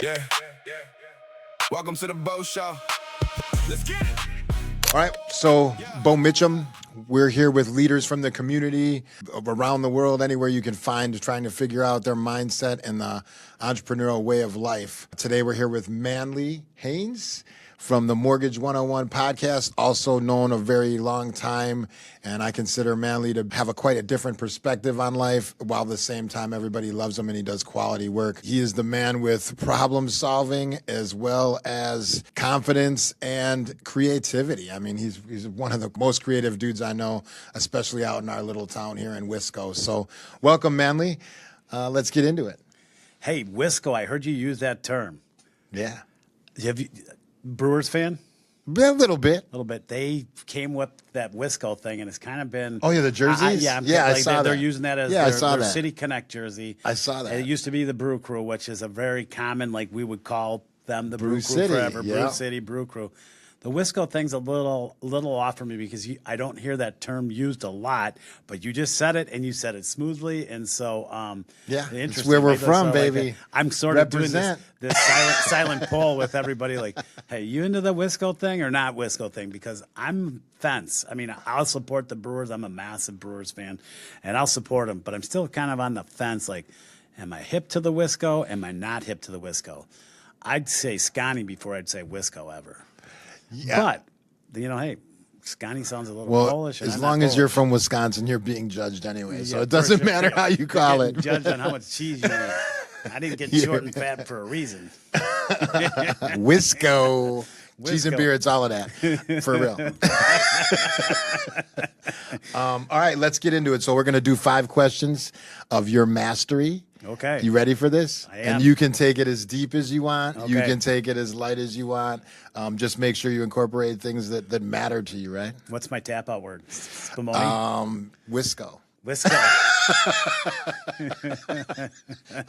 Yeah. Welcome to the Beau Show. Let's get it. All right, so Beau Mitcham, we're here with leaders from the community around the world, anywhere you can find, trying to figure out their mindset and the entrepreneurial way of life. Today we're here with Manley Haines from the Mortgage 101 podcast, also known a very long time, and I consider Manley to have quite a different perspective on life, while at the same time everybody loves him and he does quality work. He is the man with problem solving as well as confidence and creativity. I mean, he's one of the most creative dudes I know, especially out in our little town here in Wisco. So welcome, Manley. Let's get into it. Hey, Wisco, I heard you use that term. Yeah. Have you, Brewers fan? A little bit. A little bit. They came with that Wisco thing, and it's kind of been... Oh, yeah, the jerseys? I saw that. They're using that as their City Connect jersey. I saw that. It used to be the Brew Crew, which is a very common, like we would call them the Brew Crew City, forever. yeah. Brew City, Brew Crew. The Wisco thing's a little off for me because I don't hear that term used a lot, but you just said it and you said it smoothly, and so it's where we're from, baby. I'm sort of doing this silent poll with everybody, like, hey, you into the Wisco thing or not Wisco thing? Because I'm fence. I mean, I'll support the Brewers. I'm a massive Brewers fan, and I'll support them, but I'm still kind of on the fence. Like, am I hip to the Wisco? Am I not hip to the Wisco? I'd say Scotty before I'd say Wisco ever. Yeah. But, hey, Scotty sounds a little Polish. As long as you're from Wisconsin, you're being judged anyway. So it doesn't matter how you call it. Judged on how much cheese you eat. I didn't get short and fat for a reason. Wisco. Cheese and beer, it's all of that. For real. All right, let's get into it. So we're going to do 5 questions of your mastery. Okay. You ready for this? I am. And you can take it as deep as you want. Okay. You can take it as light as you want. Just make sure you incorporate things that matter to you, right? What's my tap-out word? Spumoni? Wisco. Wisco.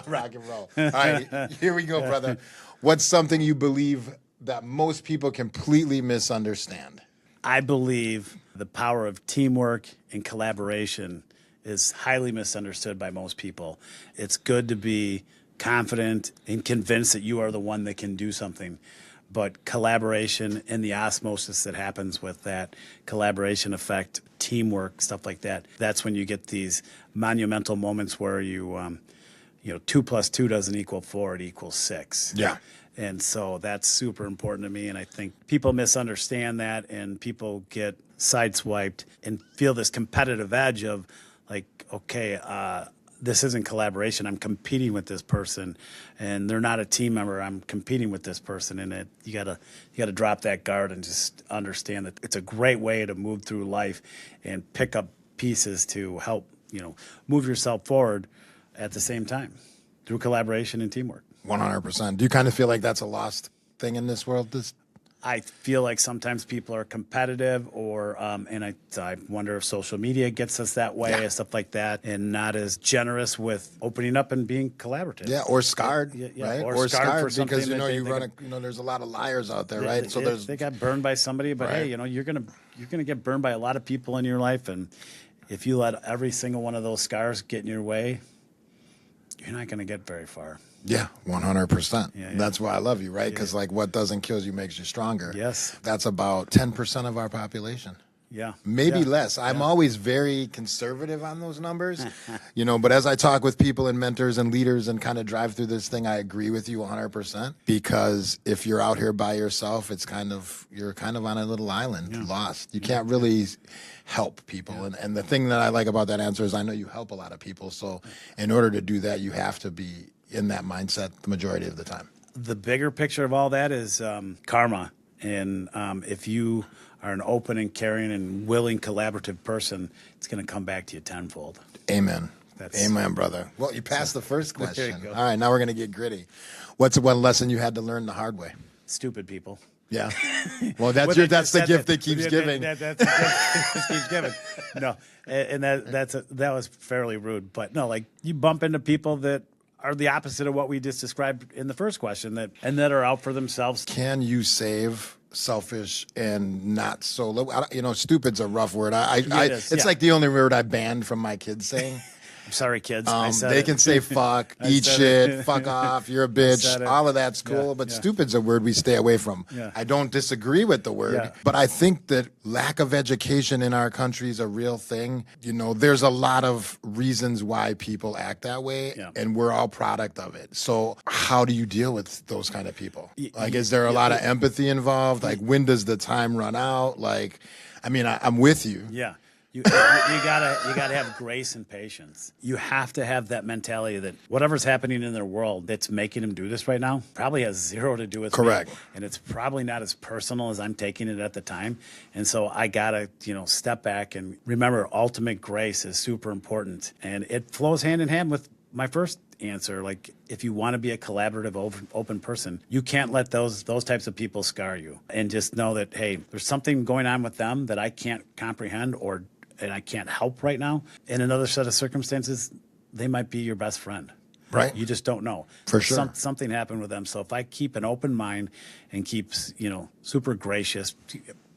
Rock and roll. All right, here we go, brother. What's something you believe that most people completely misunderstand? I believe the power of teamwork and collaboration is highly misunderstood by most people. It's good to be confident and convinced that you are the one that can do something, but collaboration and the osmosis that happens with that collaboration effect, teamwork, stuff like that, that's when you get these monumental moments where you 2 + 2 doesn't equal 4, it equals 6. Yeah. And so that's super important to me. And I think people misunderstand that, and people get sideswiped and feel this competitive edge of like, okay, this isn't collaboration. I'm competing with this person, and they're not a team member. I'm competing with this person, and you gotta drop that guard and just understand that it's a great way to move through life and pick up pieces to help move yourself forward at the same time through collaboration and teamwork. 100%. Do you kind of feel like that's a lost thing in this world? I feel like sometimes people are competitive, or and I wonder if social media gets us that way, and stuff like that, and not as generous with opening up and being collaborative. Yeah, or scarred, right? Or scarred for because something there's a lot of liars out there, right? So they got burned by somebody, but right. Hey, you're gonna get burned by a lot of people in your life, and if you let every single one of those scars get in your way, you're not gonna get very far. Yeah, 100%. Yeah. That's why I love you, right? Because what doesn't kill you makes you stronger. Yes. That's about 10% of our population. Yeah. Maybe less. I'm always very conservative on those numbers, but as I talk with people and mentors and leaders and kind of drive through this thing, I agree with you 100%, because if you're out here by yourself, you're kind of on a little island, lost. You can't really help people. Yeah. And the thing that I like about that answer is I know you help a lot of people. So in order to do that, you have to be in that mindset the majority of the time. The bigger picture of all that is karma. And if you are an open and caring and willing collaborative person, it's going to come back to you tenfold. Amen. Amen, brother. Well, you passed the first question. There you go. All right, now we're going to get gritty. What's one lesson you had to learn the hard way? Stupid people. Yeah. Well, that's the gift that keeps giving. That's the gift that keeps giving. No, and that was fairly rude. But no, like you bump into people that are the opposite of what we just described in the first question, that are out for themselves. Can you save selfish and not so? Stupid's a rough word. It's like the only word I banned from my kids saying. I'm sorry, kids. I said They it. can say fuck, eat said shit, it. fuck off, you're a said bitch. it. All of that's cool, Yeah, but yeah. stupid's a word we stay away from. Yeah. I don't disagree with the word, Yeah. but I think that lack of education in our country is a real thing. You know, there's a lot of reasons why people act that way, Yeah. and we're all product of it. So how do you deal with those kind of people? Like, is there a yeah, lot of empathy involved? Like, when does the time run out? Like, I mean, I'm with you. Yeah. You gotta have grace and patience. You have to have that mentality that whatever's happening in their world that's making them do this right now probably has zero to do with Correct. me, and it's probably not as personal as I'm taking it at the time. And so I gotta, step back and remember, ultimate grace is super important, and it flows hand in hand with my first answer. Like, if you want to be a collaborative, open person, you can't let those types of people scar you. And just know that, hey, there's something going on with them that I can't comprehend and I can't help right now. In another set of circumstances, they might be your best friend. Right. You just don't know. For sure. Something happened with them. So if I keep an open mind and keep, super gracious,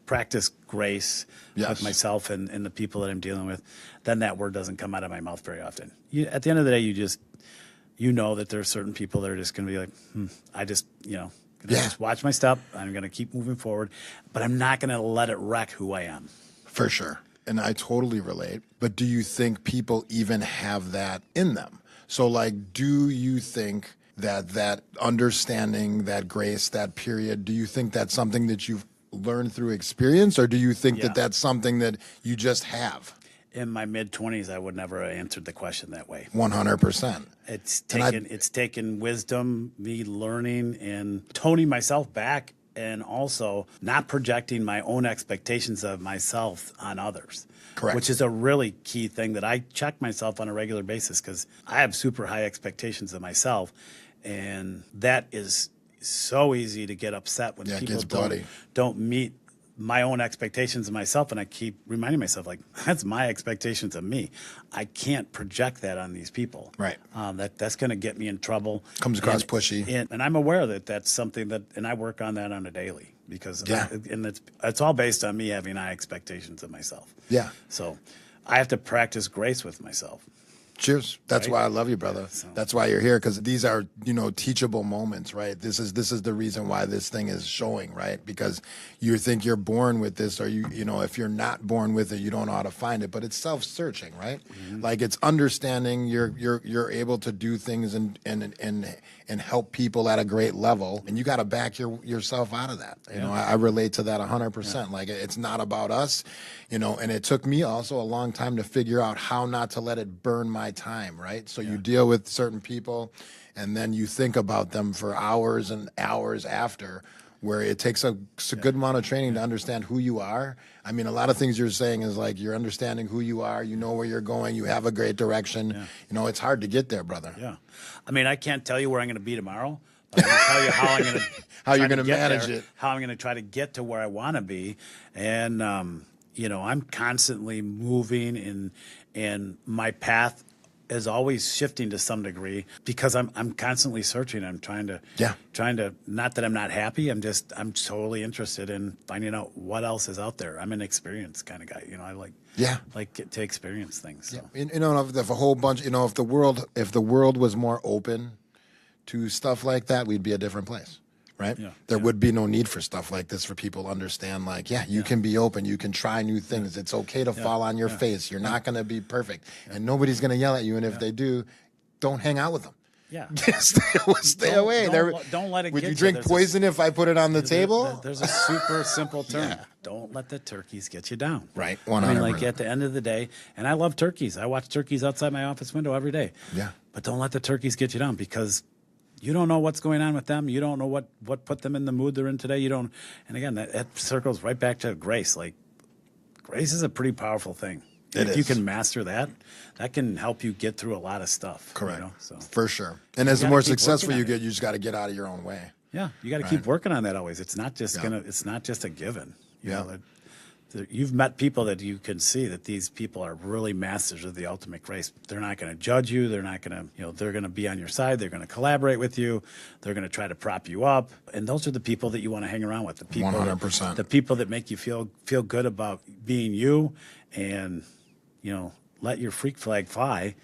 practice grace Yes. with myself and the people that I'm dealing with, then that word doesn't come out of my mouth very often. At the end of the day, you know that there are certain people that are just going to be like, I just, just watch my step. I'm going to keep moving forward, but I'm not going to let it wreck who I am. For sure. And I totally relate. But do you think people even have that in them? So, like, do you think that understanding, that grace, that period, do you think that's something that you've learned through experience, or do you think that that's something that you just have? In my mid-20s, I would never have answered the question that way. 100%. It's taken wisdom, me learning and toning myself back, and also not projecting my own expectations of myself on others. Correct. Which is a really key thing that I check myself on a regular basis, because I have super high expectations of myself, and that is so easy to get upset when people don't meet my own expectations of myself, and I keep reminding myself, like, that's my expectations of me. I can't project that on these people. Right. That's going to get me in trouble. Comes across pushy. And I'm aware that that's something that, and I work on that on a daily, because it's all based on me having high expectations of myself. Yeah. So I have to practice grace with myself. Cheers. That's Right? why I love you, brother. So- That's why you're here, because these are, teachable moments, right? This is the reason why this thing is showing, right? Because you think you're born with this, or if you're not born with it, you don't know how to find it. But it's self-searching, right? Mm-hmm. Like, it's understanding you're able to do things and help people at a great level, and you got to back yourself out of that. I relate to that 100%. Yeah. Like, it's not about us, and it took me also a long time to figure out how not to let it burn my time, right? So you deal with certain people, and then you think about them for hours and hours after, where it takes a good amount of training to understand who you are. I mean, a lot of things you're saying is like, you're understanding who you are, you know where you're going, you have a great direction. Yeah. It's hard to get there, brother. Yeah. I mean, I can't tell you where I'm going to be tomorrow, but I can tell you how I'm going to how you're going to manage it, how I'm going to try to get to where I want to be. And, I'm constantly moving, and my path is always shifting to some degree, because I'm constantly searching. I'm trying to, not that I'm not happy. I'm totally interested in finding out what else is out there. I'm an experienced kind of guy. I like to experience things. So. Yeah. If a whole bunch, if the world was more open to stuff like that, we'd be a different place. Right? Yeah, there would be no need for stuff like this, for people to understand, like, you can be open, you can try new things. It's okay to fall on your face. You're not going to be perfect, and nobody's going to yell at you. And if they do, don't hang out with them. Yeah. Stay away. Don't let it Would get you drink poison if I put it on the table? There's a super simple term. Yeah. Don't let the turkeys get you down. Right. 100%. I mean, like, at the end of the day, and I love turkeys. I watch turkeys outside my office window every day. Yeah. But don't let the turkeys get you down, because you don't know what's going on with them. You don't know what put them in the mood they're in today. You don't. And again, that circles right back to grace. Like, grace is a pretty powerful thing. If you can master that, that can help you get through a lot of stuff. Correct. For sure. And as the more successful you get, you just got to get out of your own way. Yeah, you got to keep working on that always. It's not just it's not just a given. You've met people that you can see that these people are really masters of the ultimate grace. They're not going to judge you. They're not going to, they're going to be on your side. They're going to collaborate with you. They're going to try to prop you up. And those are the people that you want to hang around with. The people 100%. The people that make you feel good about being you, and, let your freak flag fly,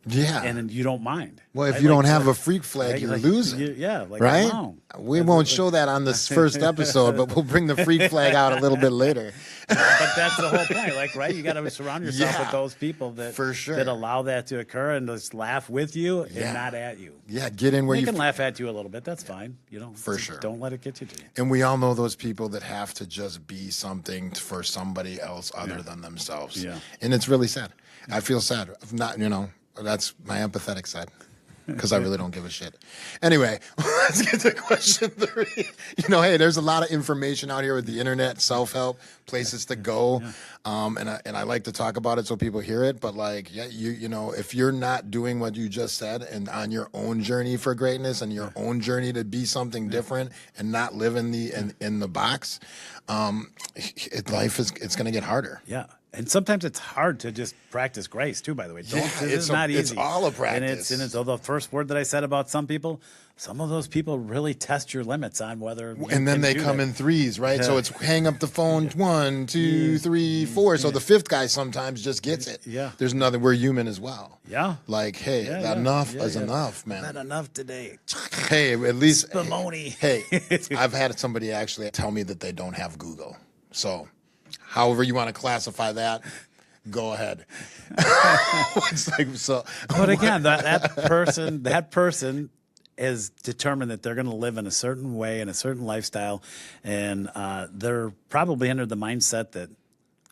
Yeah. And then you don't mind. Well, if right? you Like, don't have so- a freak flag, like- you're like, losing. like right? wow. We won't show that on this first episode, but we'll bring the freak flag out a little bit later. But that's the whole point, like, right? You got to surround yourself Yeah. with those people that For sure. that allow that to occur and just laugh with you Yeah. and not at you. Yeah, get in where They you can laugh at you a little bit. That's fine. For sure. Don't let it get you to you. And we all know those people that have to just be something for somebody else other than themselves. Yeah. And it's really sad. I feel sad. Not, that's my empathetic side because I really don't give a shit. Anyway, let's get to question 3. Hey, there's a lot of information out here with the internet, self-help, places to go. And I like to talk about it so people hear it. But if you're not doing what you just said and on your own journey for greatness and your own journey to be something different and not live in the box, life it's going to get harder. Yeah. And sometimes it's hard to just practice grace too, by the way. It's not easy. It's all a practice. And it's the first word that I said about some people, some of those people really test your limits on whether you and then can they do come that. in threes, right? So it's hang up the phone 1, 2, 3, 4. So the fifth guy sometimes just gets it. Yeah. There's nothing. We're human as well. Yeah. Like, hey, enough is enough, man. Not enough today. Hey, at least Spumoni. Hey, I've had somebody actually tell me that they don't have Google. So, however you want to classify that, go ahead. It's like, so. But again, that person is determined that they're going to live in a certain way, in a certain lifestyle, and they're probably under the mindset that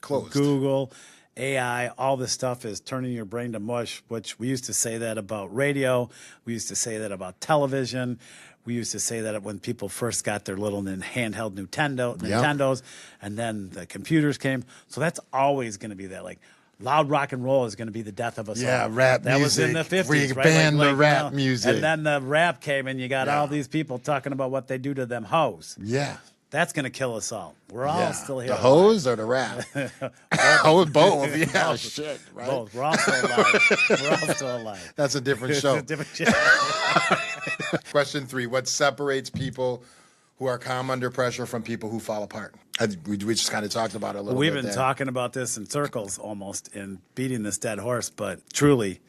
Closed. Google, AI, all this stuff is turning your brain to mush, which we used to say that about radio. We used to say that about television. We used to say that when people first got their little handheld Nintendos, and then the computers came. So that's always going to be that. Like, loud rock and roll is going to be the death of us all. Yeah, rap that was in the music. 50s, We right? banned the rap music. And then the rap came, and you got all these people talking about what they do to them hoes. Yeah. That's going to kill us all. We're all still here. The hose or the rap? Both. Yeah, Both. shit, right? Both. We're all still alive. We're all still alive. That's a different show. Different shit. Question 3: what separates people who are calm under pressure from people who fall apart? We just kind of talked about it a little bit. We've been there. talking about this in circles almost and beating this dead horse, but truly,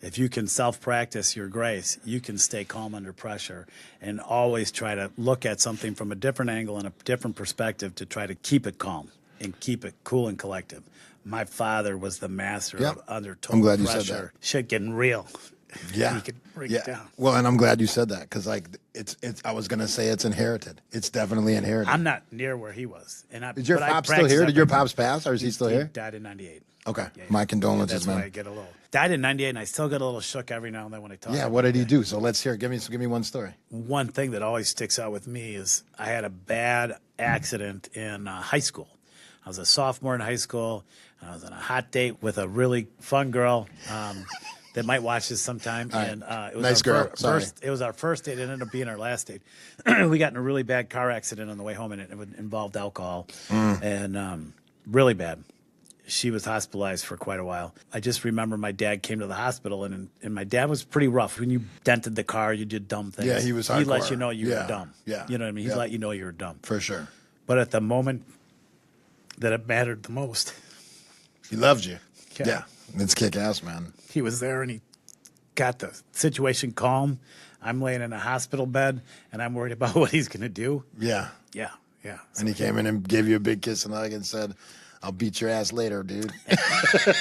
if you can self-practice your grace, you can stay calm under pressure and always try to look at something from a different angle and a different perspective to try to keep it calm and keep it cool and collective. My father was the master of under total I'm glad you pressure. said that. Shit getting real. Yeah. He could break it down. Well, and I'm glad you said that because, it's. I was gonna say it's inherited. It's definitely inherited. I'm not near where he was. Is your pops still here? Did your pops pass, or is he still He here? died in '98. Okay. Yeah, My condolences, That's why I man. get a little. Died in '98, and I still get a little shook every now and then when I talk. Yeah. about What did he it. do? So let's hear. Give me one story. One thing that always sticks out with me is I had a bad accident in high school. I was a sophomore in high school. And I was on a hot date with a really fun girl that might watch this sometime. All right. And it was Nice our girl. Sorry. It was our first date. It ended up being our last date. We got in a really bad car accident on the way home, and it involved alcohol, and really bad. She was hospitalized for quite a while. I just remember my dad came to the hospital, and my dad was pretty rough. When you dented the car, you did dumb things. Yeah, he was He let hardcore. you know you Yeah, were dumb. yeah, You know what I mean? He yeah. let you know you were dumb. For sure. But at the moment that it mattered the most, He loved you. Yeah. Yeah. It's kick ass, man. he was there and he got the situation calm. I'm laying in a hospital bed, and I'm worried about what he's going to do. Yeah. Yeah. And he came in and gave you a big kiss and hug and said, "I'll beat your ass later, dude."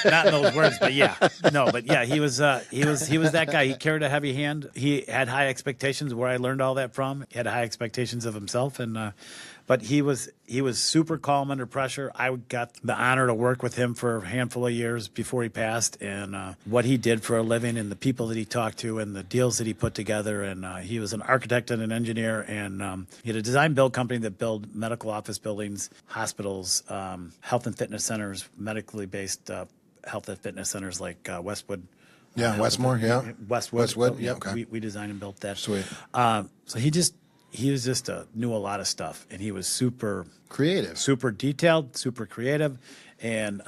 Not in those words, but yeah. No, but yeah, he was that guy. He carried a heavy hand. He had high expectations, where I learned all that from. He had high expectations of himself, and but he was super calm under pressure. I got the honor to work with him for a handful of years before he passed, and what he did for a living, and the people that he talked to, and the deals that he put together. And he was an architect and an engineer, and he had a design build company that built medical office buildings, hospitals, health and fitness centers, medically based health and fitness centers like Westwood. Yeah, Westmore, yeah. Westwood. yeah, Yep, okay. we designed and built that. Sweet. So he was just knew a lot of stuff, and he was super Creative. super detailed, super creative, and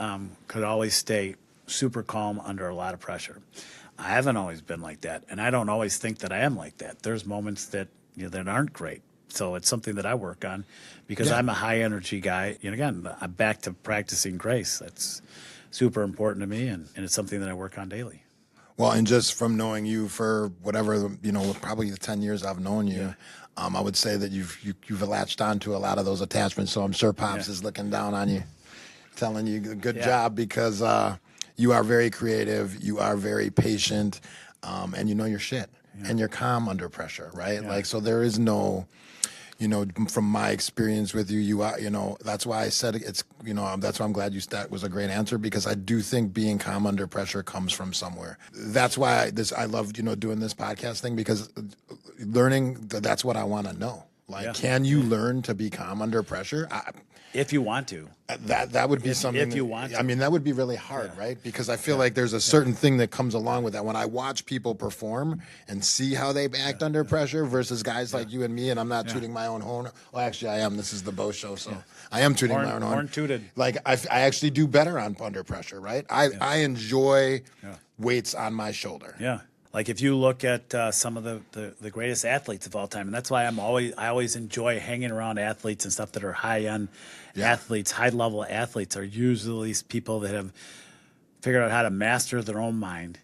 could always stay super calm under a lot of pressure. I haven't always been like that, and I don't always think that I am like that. There's moments that that aren't great. So it's something that I work on because Yeah. I'm a high energy guy. And again, I'm back to practicing grace. That's super important to me, and it's something that I work on daily. Well, and just from knowing you for whatever, probably the 10 years I've known you, I would say that you've latched onto a lot of those attachments. So I'm sure Pops is looking down on you, telling you good job, because you are very creative, you are very patient, and you know your shit, and you're calm under pressure, right? Yeah. Like, so there is no, from my experience with you, you are, that's why I said it's, that's why I'm glad that was a great answer, because I do think being calm under pressure comes from somewhere. That's why I love, doing this podcast thing, because learning, that's what I want to know. Like, can you learn to be calm under pressure? If you want to. That would be something. If you want to. I mean, that would be really hard, right? Because I feel like there's a certain thing that comes along with that. When I watch people perform and see how they act under pressure versus guys like you and me, and I'm not tooting my own horn. Well, actually, I am. This is the Beau Show, so I am tooting my own horn. Horn tooted. Like, I actually do better under pressure, right? I enjoy weights on my shoulder. Yeah. Like, if you look at some of the greatest athletes of all time, and that's why I always enjoy hanging around athletes and stuff that are high-end athletes, high-level athletes, are usually people that have figured out how to master their own mind.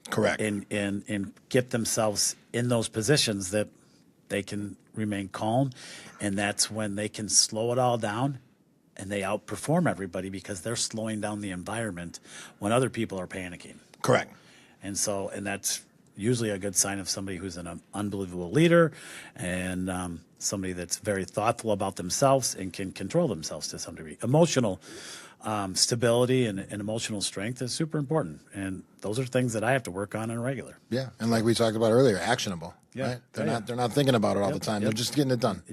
Correct. And get themselves in those positions that they can remain calm, and that's when they can slow it all down, and they outperform everybody because they're slowing down the environment when other people are panicking. Correct. And that's usually a good sign of somebody who's an unbelievable leader, and somebody that's very thoughtful about themselves and can control themselves to some degree. Emotional stability and emotional strength is super important, and those are things that I have to work on a regular. Yeah, and like we talked about earlier, actionable. Yeah. Right? They're not thinking about it all the time. They're just getting it done.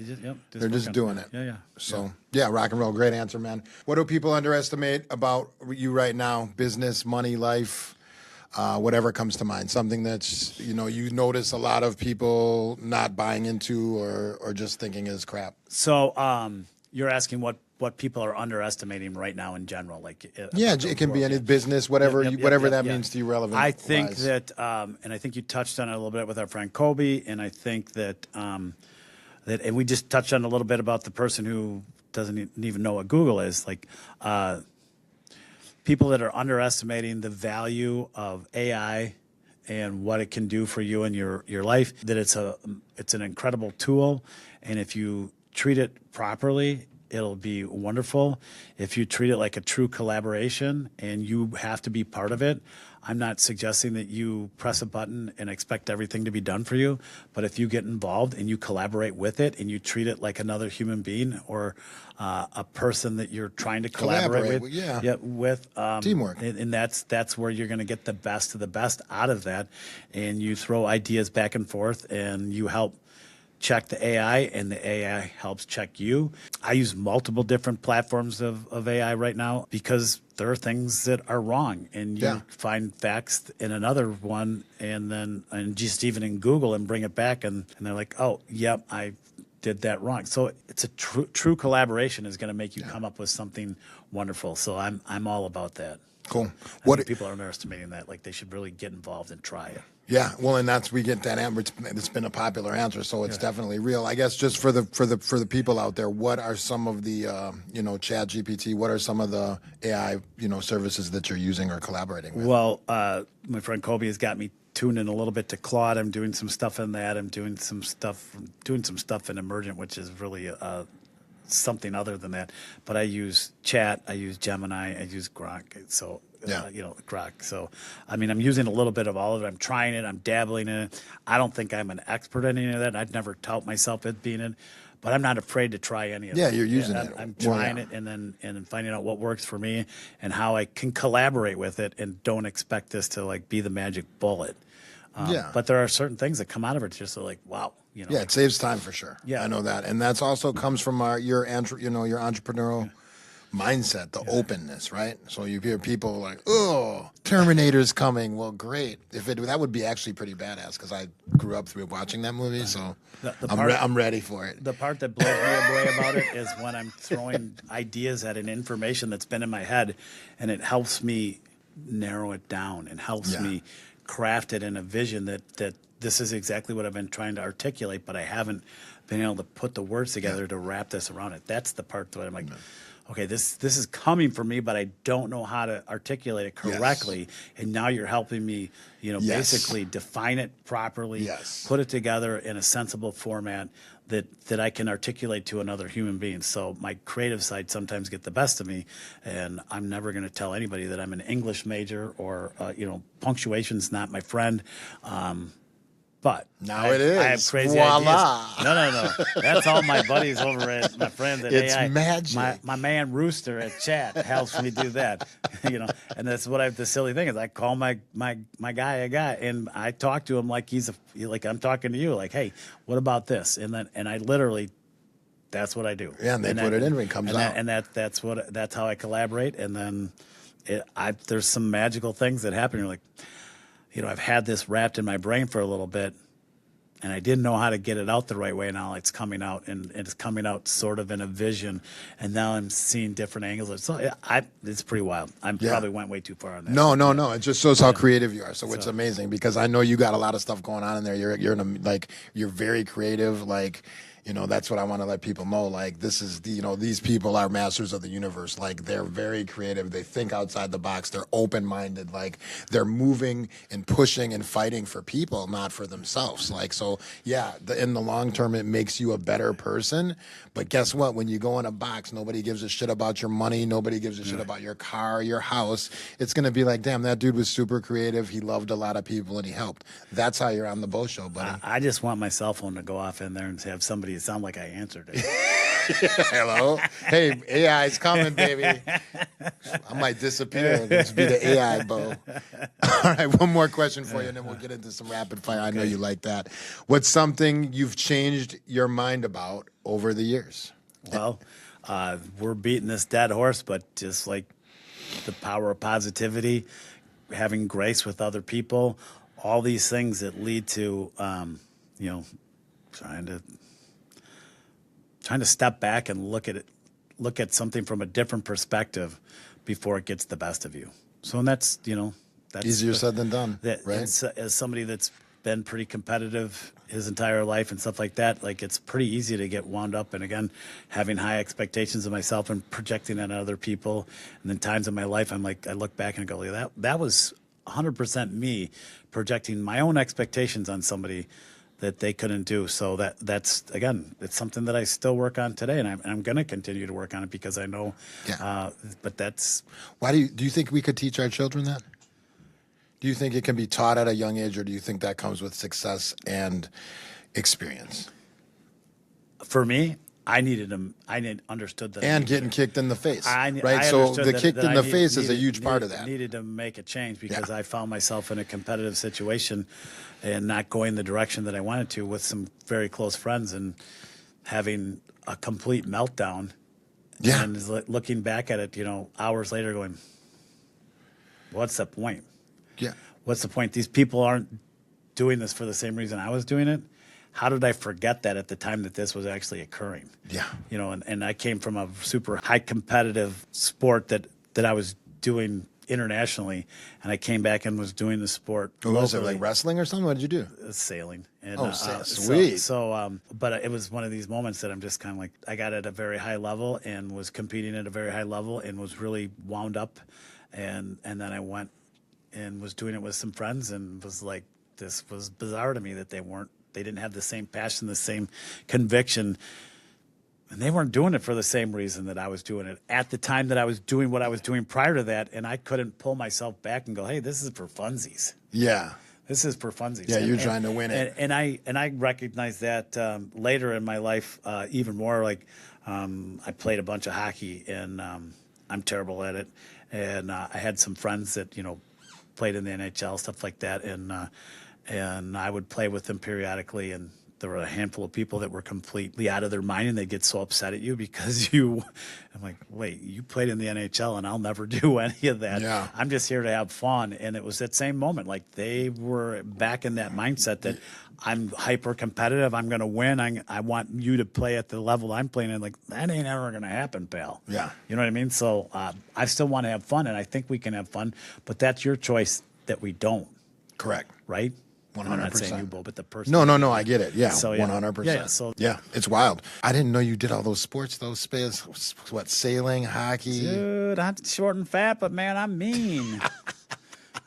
They're just doing it. Yeah. So rock and roll, great answer, man. What do people underestimate about you right now? Business, money, life. Whatever comes to mind, something that's, you notice a lot of people not buying into or just thinking is crap. So you're asking what people are underestimating right now in general, like it can be any business, whatever that means to you, relevant. I think that, and I think you touched on it a little bit with our friend Kobe, and I think that and we just touched on a little bit about the person who doesn't even know what Google is, like. People that are underestimating the value of AI and what it can do for you in your life, that it's an incredible tool, and if you treat it properly, it'll be wonderful. If you treat it like a true collaboration and you have to be part of it, I'm not suggesting that you press a button and expect everything to be done for you, but if you get involved and you collaborate with it and you treat it like another human being or a person that you're trying to collaborate with, teamwork, and that's where you're going to get the best of the best out of that, and you throw ideas back and forth and you help check the AI, and the AI helps check you. I use multiple different platforms of AI right now because there are things that are wrong, and you find facts in another one, and just even in Google and bring it back, and they're like, oh, yep, I did that wrong. So it's a true collaboration is going to make you come up with something wonderful. So I'm all about that. Cool. I think people are underestimating that. Like, they should really get involved and try it. Yeah, well, and we get that answer. It's been a popular answer, so it's definitely real. I guess just for the people out there, what are some of the ChatGPT? What are some of the AI services that you're using or collaborating with? Well, my friend Kobe has got me tuned in a little bit to Claude. I'm doing some stuff in that. I'm doing some stuff in Emergent, which is really something other than that. But I use Chat, I use Gemini, I use Grok. So. Grok. So, I mean, I'm using a little bit of all of it. I'm trying it. I'm dabbling in it. I don't think I'm an expert in any of that. I'd never tout myself as being it, but I'm not afraid to try any of it. Yeah, you're using it. I'm trying it and then finding out what works for me and how I can collaborate with it, and don't expect this to like be the magic bullet. But there are certain things that come out of it just like, wow. Yeah, it saves time for sure. Yeah, I know that, and that's also comes from your entrepreneurial mindset, the openness, right? So you hear people like, "Oh, Terminator's coming." Well, great. That would be actually pretty badass, because I grew up watching that movie, so I'm ready for it. The part that blows me away about it is when I'm throwing ideas at an information that's been in my head, and it helps me narrow it down and helps me craft it in a vision that this is exactly what I've been trying to articulate, but I haven't been able to put the words together to wrap this around it. That's the part that I'm like, okay, this is coming from me, but I don't know how to articulate it correctly. And now you're helping me, basically define it properly, put it together in a sensible format that I can articulate to another human being. So my creative side sometimes get the best of me, and I'm never going to tell anybody that I'm an English major or, punctuation's not my friend. But now it is. I have crazy Voila. ideas. No. That's all my buddies over at my friends at It's AI. magic. My man Rooster at Chat helps me do that. And that's what the silly thing is. I call my guy a guy, and I talk to him like like I'm talking to you. Like, hey, what about this? And I literally. That's what I do. Yeah, and they put it in when it comes out. And that's how I collaborate. And then there's some magical things that happen. You're like, I've had this wrapped in my brain for a little bit, and I didn't know how to get it out the right way. Now it's coming out, and it's coming out sort of in a vision, and now I'm seeing different angles. So it's pretty wild. I probably went way too far on that. No. It just shows how creative you are. So it's amazing because I know you got a lot of stuff going on in there. You're very creative. That's what I want to let people know. Like, this is these people are masters of the universe. Like, they're very creative. They think outside the box. They're open-minded. Like, they're moving and pushing and fighting for people, not for themselves. Like, so yeah, in the long term, it makes you a better person. But guess what? When you go in a box, nobody gives a shit about your money. Nobody gives a shit about your car, your house. It's going to be like, damn, that dude was super creative. He loved a lot of people and he helped. That's how you're on the Beau Show, buddy. I just want my cell phone to go off in there and have somebody sound like I answered it. Hello? Hey, AI's coming, baby. I might disappear and just be the AI, Beau. All right, one more question for you, and then we'll get into some rapid fire. Okay. I know you like that. What's something you've changed your mind about over the years? Well, we're beating this dead horse, but just like the power of positivity, having grace with other people, all these things that lead to, trying to step back and look at something from a different perspective before it gets the best of you. So, and that's easier said than done, right? As somebody that's been pretty competitive his entire life and stuff like that, like, it's pretty easy to get wound up. And again, having high expectations of myself and projecting that on other people. And then times in my life, I'm like, I look back and go, that was 100% me projecting my own expectations on somebody that they couldn't do. So that's again, it's something that I still work on today, and I'm going to continue to work on it because I know. Yeah. But that's why do you think we could teach our children that? Do you think it can be taught at a young age, or do you think that comes with success and experience? For me, I understood that. And getting kicked in the face, right? So the kicked in the face is a huge part of that. Needed to make a change because I found myself in a competitive situation and not going the direction that I wanted to with some very close friends and having a complete meltdown. Yeah. And looking back at it, hours later going, what's the point? Yeah. What's the point? These people aren't doing this for the same reason I was doing it. How did I forget that at the time that this was actually occurring? Yeah. And I came from a super high competitive sport that I was doing internationally, and I came back and was doing the sport. What was it, like wrestling or something? What did you do? Sailing. And, sweet. But it was one of these moments that I'm just kind of like, I got at a very high level and was competing at a very high level and was really wound up. And then I went and was doing it with some friends and was like, this was bizarre to me that they didn't have the same passion, the same conviction. And they weren't doing it for the same reason that I was doing it at the time that I was doing what I was doing prior to that. And I couldn't pull myself back and go, hey, this is for funsies. Yeah. This is for funsies. Yeah, you're trying to win it. And I recognized that later in my life even more. Like I played a bunch of hockey, and I'm terrible at it. And I had some friends that, played in the NHL, stuff like that. And I would play with them periodically, and there were a handful of people that were completely out of their mind, and they get so upset at you because I'm like, wait, you played in the NHL and I'll never do any of that. Yeah. I'm just here to have fun. And it was that same moment. Like, they were back in that mindset that I'm hyper competitive. I'm going to win. I want you to play at the level I'm playing in. Like, that ain't ever going to happen, pal. Yeah. You know what I mean? So I still want to have fun, and I think we can have fun, but that's your choice that we don't. Correct. Right? I'm not saying you, Beau, but the person. No, I get it. Yeah, So, 100%. Yeah, so yeah, it's wild. I didn't know you did all those sports, what, sailing, hockey. Dude, I'm short and fat, but man, I'm mean.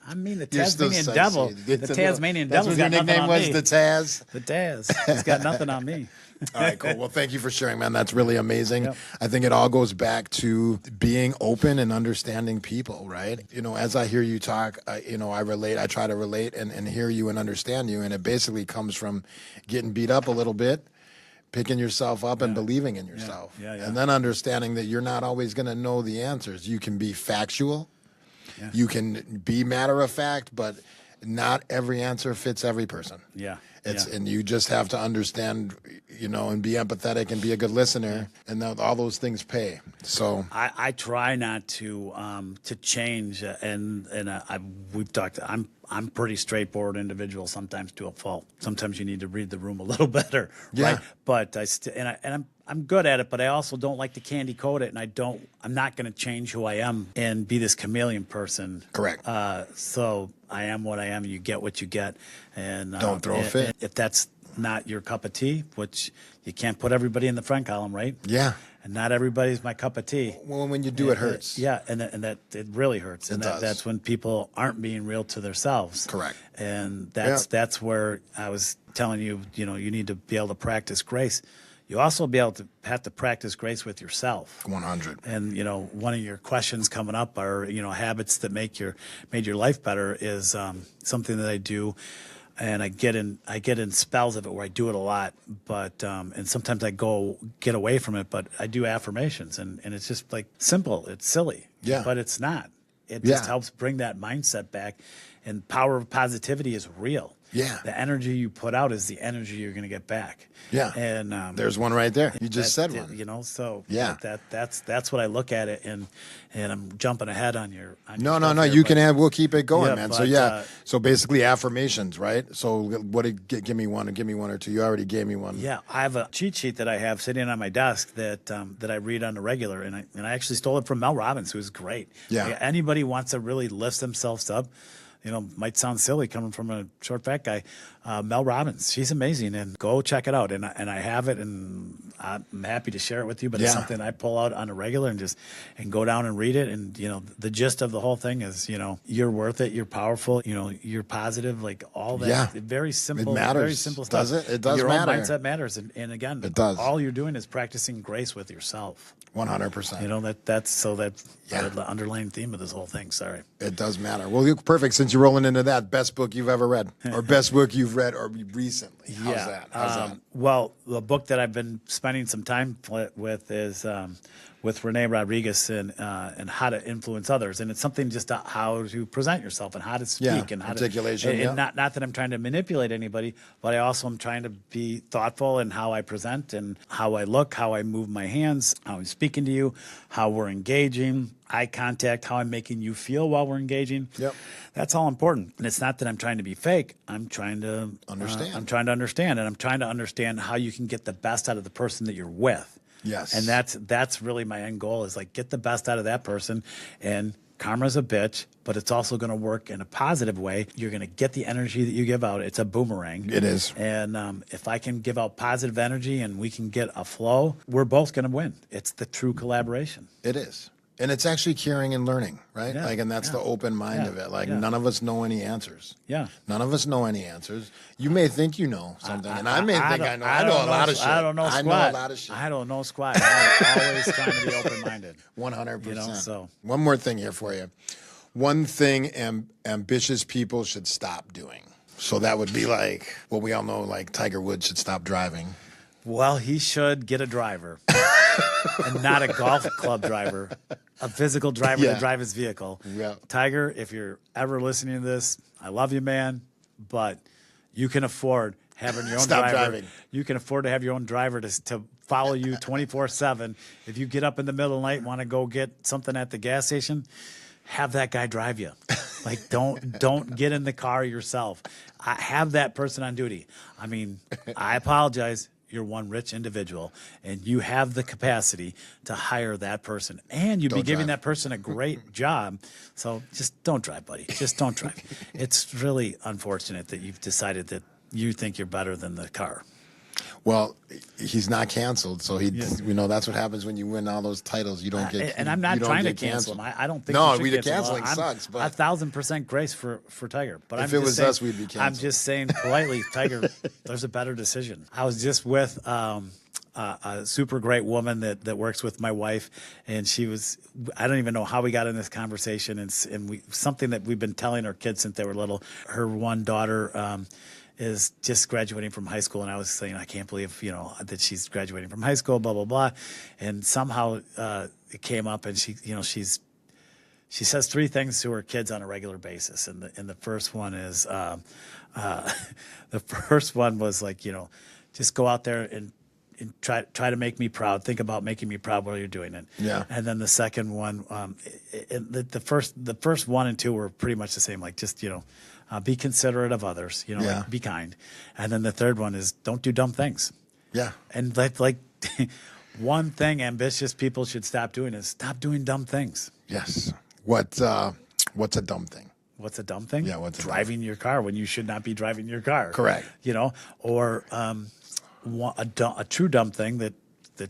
I mean, the You're still Tasmanian sexy. devil. The Tasmanian devil's got nothing on me. That's what your nickname was, the Taz? The Taz. He's got nothing on me. All right, cool. Well, thank you for sharing, man. That's really amazing. Yep. I think it all goes back to being open and understanding people, right? You know, as I hear you talk, you know, I try to relate and hear you and understand you. And it basically comes from getting beat up a little bit, picking yourself up and believing in yourself. Yeah. And then understanding that you're not always going to know the answers. You can be factual. Yeah. You can be matter of fact, but not every answer fits every person. Yeah. And you just have to understand, you know, and be empathetic and be a good listener, and all those things pay. So I try not to change, and we've talked. I'm pretty straightforward individual, sometimes to a fault. Sometimes you need to read the room a little better, right? But I'm good at it, but I also don't like to candy coat it, and I'm not going to change who I am and be this chameleon person. Correct. So I am what I am. You get what you get, and don't throw a fit. If that's not your cup of tea, which you can't put everybody in the friend column, right? Yeah. And not everybody's my cup of tea. Well, when you do, it hurts. And that it really hurts. And that's when people aren't being real to themselves. Correct. And that's where I was telling you, you know, you need to be able to practice grace. You also have to practice grace with yourself. 100. And, you know, one of your questions coming up are, you know, habits that made your life better is something that I do. And I get in spells of it where I do it a lot, but and sometimes I get away from it. But I do affirmations, and it's just like simple. It's silly, but it's not. It just helps bring that mindset back. And power of positivity is real. Yeah, the energy you put out is the energy you're going to get back. Yeah, and there's one right there. You just said one. You know, so that's what I look at it, and I'm jumping ahead on your. No. You can have. We'll keep it going, man. But, so basically affirmations, right? So give me one or two. You already gave me one. Yeah, I have a cheat sheet that I have sitting on my desk that I read on the regular, and I actually stole it from Mel Robbins, who's great. Yeah. Like, anybody wants to really lift themselves up. You know, might sound silly coming from a short, fat guy. Mel Robbins, she's amazing, and go check it out. And I have it, and I'm happy to share it with you. But it's something I pull out on a regular and go down and read it. And you know, the gist of the whole thing is, you know, you're worth it. You're powerful. You know, you're positive. Like all that. Yeah. Very simple. It matters. Very simple stuff. Does it? It does Your matter. own mindset matters. And again, it does. All you're doing is practicing grace with yourself. 100%. You know, that's the underlying theme of this whole thing. Sorry. It does matter. Well, you're perfect since you're rolling into that. Best book you've ever read, or best book you've read or recently. How's that? Well, the book that I've been spending some time with is with Renee Rodriguez and how to influence others, and it's something just how to present yourself and how to speak and how articulation. And not that I'm trying to manipulate anybody, but I also am trying to be thoughtful in how I present and how I look, how I move my hands, how I'm speaking to you, how we're engaging, eye contact, how I'm making you feel while we're engaging. Yep. That's all important. And it's not that I'm trying to be fake. I'm trying to understand. I'm trying to understand, and I'm trying to understand how you can get the best out of the person that you're with. Yes. And that's really my end goal is like get the best out of that person. And karma's a bitch, but it's also going to work in a positive way. You're going to get the energy that you give out. It's a boomerang. It is. And if I can give out positive energy and we can get a flow, we're both going to win. It's the true collaboration. It is. And it's actually caring and learning, right? Yeah, and that's the open mind of it. Like none of us know any answers. Yeah. None of us know any answers. You may think you know something, and I may think I know. I know a lot of shit. I don't know squat. I know a lot of shit. I don't know squat. I'm always trying to be open-minded. 100%. You know, so. One more thing here for you. One thing ambitious people should stop doing. So that would be like, well, we all know like Tiger Woods should stop driving. Well, he should get a driver. And not a golf club driver, a physical driver to drive his vehicle. Yeah. Tiger, if you're ever listening to this, I love you, man, but you can afford having your own Stop driver. driving. You can afford to have your own driver to follow you 24/7. If you get up in the middle of the night and want to go get something at the gas station, have that guy drive you. Like, don't get in the car yourself. Have that person on duty. I mean, I apologize. you're one rich individual, and you have the capacity to hire that person, and you'd be giving that person a great job. So just don't drive, buddy. Just don't drive. It's really unfortunate that you've decided that you think you're better than the car. Well, he's not canceled, so that's what happens when you win all those titles. You don't get, and I'm not trying to cancel him. I don't think. No, you should canceling sucks. But 1,000% grace for Tiger. But if it was us, we'd be canceled. I'm just saying politely, Tiger, there's a better decision. I was just with a super great woman that works with my wife, and I don't even know how we got in this conversation, and something that we've been telling our kids since they were little. Her one daughter is just graduating from high school, and I was saying, I can't believe, that she's graduating from high school, blah, blah, blah. And somehow it came up, and she says 3 things to her kids on a regular basis. And the first one is, the first one was like, just go out there and try to make me proud. Think about making me proud while you're doing it. Yeah. And then the second one, the first 1 and 2 were pretty much the same. Like just, be considerate of others, like be kind. And then the third one is don't do dumb things. Yeah. And like one thing ambitious people should stop doing is stop doing dumb things. Yes. What's a dumb thing? What's a dumb thing? Yeah. Driving your car when you should not be driving your car. Correct. Or a true dumb thing that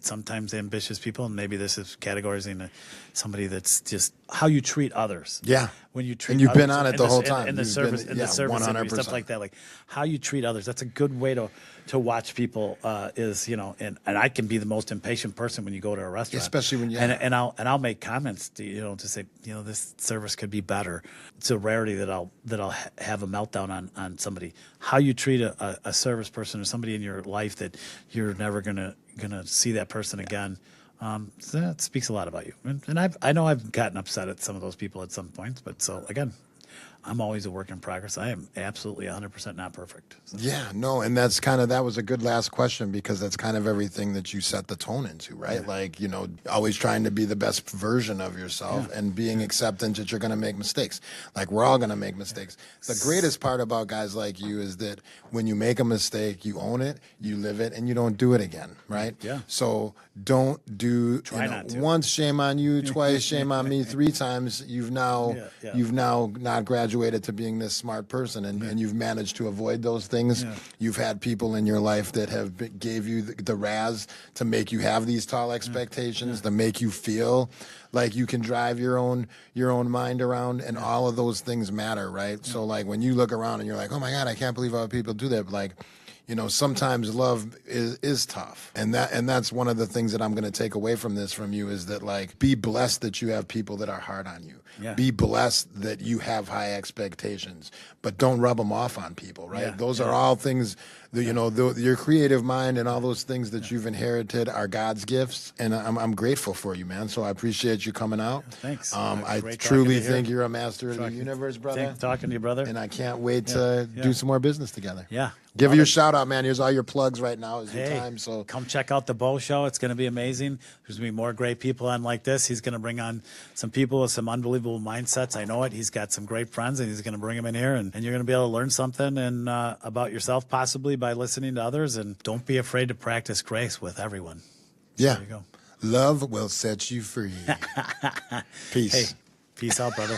sometimes ambitious people, and maybe this is categorizing somebody that's just how you treat others. Yeah. When you treat and you've others been on it the whole time. In the service industry, 100%. stuff like that, like how you treat others. That's a good way to watch people. And I can be the most impatient person when you go to a restaurant, especially when and I'll make comments to say this service could be better. It's a rarity that I'll have a meltdown on somebody. How you treat a service person or somebody in your life that you're never gonna see that person again. So that speaks a lot about you. And I know I've gotten upset at some of those people at some points, but so again, I'm always a work in progress. I am absolutely 100% not perfect. So. Yeah, no, and that was a good last question, because that's kind of everything that you set the tone into, right? Yeah. Like, always trying to be the best version of yourself and being acceptant that you're going to make mistakes. Like, we're all going to make mistakes. The greatest part about guys like you is that when you make a mistake, you own it, you live it, and you don't do it again, right? Yeah. So don't do, not to. Once, shame on you, twice, shame on me, 3 times, you've now not graduated to being this smart person, and you've managed to avoid those things. Yeah. You've had people in your life that have gave you the razz to make you have these tall expectations, to make you feel like you can drive your own mind around, and all of those things matter, right? Yeah. So like when you look around and you're like, oh my God, I can't believe how people do that. But like, sometimes love is tough. And that's one of the things that I'm going to take away from you is that, like, be blessed that you have people that are hard on you. Yeah. Be blessed that you have high expectations, but don't rub them off on people, right? Yeah. Those are all things that, your creative mind and all those things that you've inherited are God's gifts. And I'm grateful for you, man. So I appreciate you coming out. Yeah, thanks. I truly think you're a master of the universe, brother. Talking to you, brother. And I can't wait to do some more business together. Yeah. Give her your shout out, man. Here's all your plugs right now. Is your time. So come check out the Beau Show. It's going to be amazing. There's going to be more great people on like this. He's going to bring on some people with some unbelievable mindsets. I know it. He's got some great friends, and he's going to bring them in here, and you're going to be able to learn something and about yourself, possibly by listening to others. And don't be afraid to practice grace with everyone. So yeah. there you go. Love will set you free. Peace. Hey, peace out, brother.